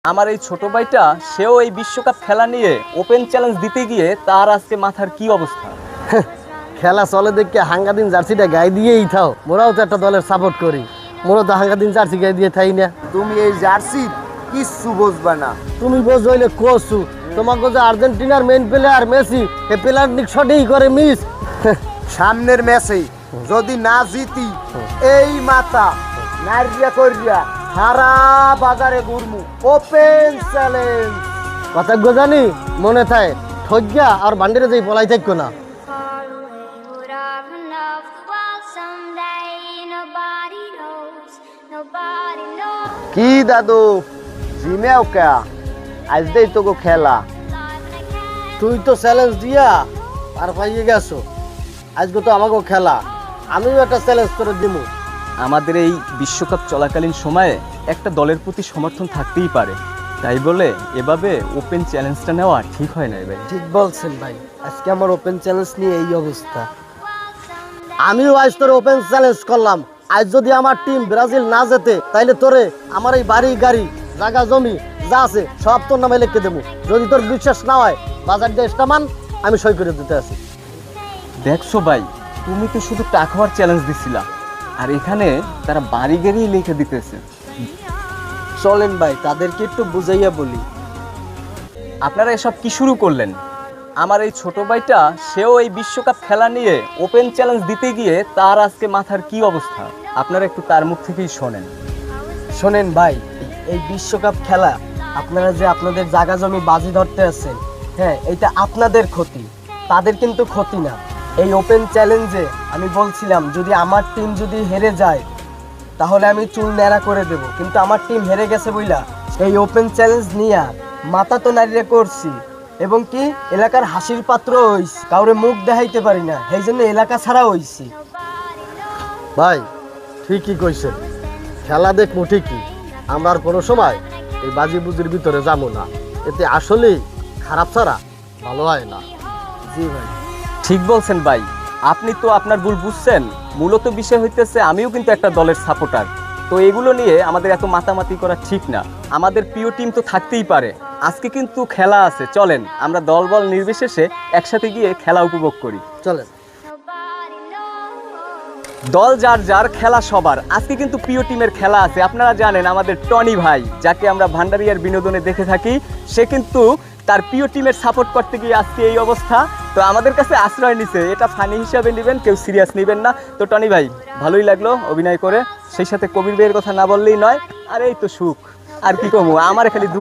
আমার এই ছোট ভাইটা সেও এই বিশ্বকাপ খেলা নিয়ে ওপেন চ্যালেঞ্জ দিতে গিয়ে তার আজকে মাথার কি অবস্থা। খেলা চলে দেখে হাঙ্গাদিন জার্সিটা গায়ে দিয়েই থাও। মোরাও তো একটা দলের সাপোর্ট করি, মোরা তো হাঙ্গাদিন জার্সি গায়ে দিয়ে থাই না। তুমি এই জার্সি কিচ্ছু বুঝবা না। তুমি বোঝ হইলে কোসু তোমাকে যে আর্জেন্টিনার main player Messi a player নিক শটেই করে মিস। সামনের ম্যাচে যদি না জিতি এই মাথা নারিয়া করিয়া সারা বাজারে ঘুরমু। ওপেন চ্যালেঞ্জ কথা জানি মনে থাকে ঠজ্ঞা আর বান্ডিরে যেই পলাই থাকো না। কি দাদু জিমেও কে আজ দেই তোকে খেলা। তুই তো চ্যালেঞ্জ দিয়া পার পাইয়ে গেছো, আজকে তো আমাকে খেলা, আমিও একটা চ্যালেঞ্জ করে দিমু। আমাদের এই বিশ্বকাপ চলাকালীন সময়ে একটা দলের প্রতি সমর্থন থাকতেই পারে, তাই বলে এভাবে ওপেন চ্যালেঞ্জটা নেওয়া ঠিক হয় না ভাই। ঠিক বলছেন ভাই, আজকে আমার ওপেন চ্যালেঞ্জ নিয়ে এই অবস্থা। আমিও আজ তোর ওপেন চ্যালেঞ্জ করলাম, আজ যদি আমার টিম ব্রাজিল না যেতে তাইলে তোরে আমার এই বাড়ি গাড়ি জায়গা জমি যা আছে সব তোর নামে লিখে দেবো। যদি তোর বিশ্বাস না হয় বাজার দিয়ে মান আমি সই করে দিতে আছি। দেখছো ভাই, তুমি তো শুধু টাকা হওয়ার চ্যালেঞ্জ দিছিলা, আর এখানে তারা বাড়ি গাড়ি লিখে দিতেছে। চলেন ভাই তাদেরকে একটু বুঝাইয়া বলি। আপনারা এসব কি শুরু করলেন? আমার এই ছোট ভাইটা সেও এই বিশ্বকাপ খেলা নিয়ে ওপেন চ্যালেঞ্জ দিতে গিয়ে তার আজকে মাথার কি অবস্থা, আপনারা একটু তার মুখ থেকেই শোনেন। শোনেন ভাই, এই বিশ্বকাপ খেলা আপনারা যে আপনাদের জায়গা জমি বাজি ধরতে আছেন, হ্যাঁ এটা আপনাদের ক্ষতি, তাদের কিন্তু ক্ষতি না। এই ওপেন চ্যালেঞ্জে আমি বলছিলাম যদি আমার টিম যদি হেরে যায় তাহলে আমি চুল ন্যাড়া করে দেব, কিন্তু আমার টিম হেরে গেছে বইলা এই ওপেন চ্যালেঞ্জ নিয়ে মাথা তো নাড়িয়ে করছি, এবং কি এলাকার হাসির পাত্র হইছি, কাউরে মুখ দেখাইতে পারি না, এই জন্য এলাকা ছাড়া হইছি। ভাই ঠিকই কইছেন, খেলা দেখবো ঠিকই, আমরা আর কোনো সময় এই বাজি বুজির ভিতরে যাবো না, এতে আসলেই খারাপ ছাড়া ভালো হয় না। জি ভাই ঠিক বলছেন ভাই, আপনি তো আপনার ভুল বুঝছেন। মূলত বিষয় হইতেছে আমিও কিন্তু একটা দলের সাপোর্টার, তো এগুলো নিয়ে আমাদের এত মাতামাতি করা ঠিক না। আমাদের প্রিয় টিম তো থাকতেই পারে, আজকে কিন্তু খেলা আছে, চলেন আমরা দল বল নির্বিশেষে একসাথে গিয়ে খেলা উপভোগ করি। চলেন। দল যার যার, খেলা সবার। আজকে কিন্তু প্রিয় টিমের খেলা আছে। আপনারা জানেন আমাদের টনি ভাই, যাকে আমরা ভান্ডারিয়ার বিনোদনে দেখে থাকি, সে কিন্তু তার প্রিয় টিমের সাপোর্ট করতে গিয়ে আজকে এই অবস্থা। তো আমাদের কাছে আশ্রয় নিছে, এটা ফানি হিসাবে নেবেন, কেউ সিরিয়াস নেবেন না। তো টনি ভাই ভালোই লাগলো অভিনয় করে, সেই সাথে কবির ভাইয়ের কথা না বললেই নয়। আর এই তো সুখ, আর কি কমু, আমার খালি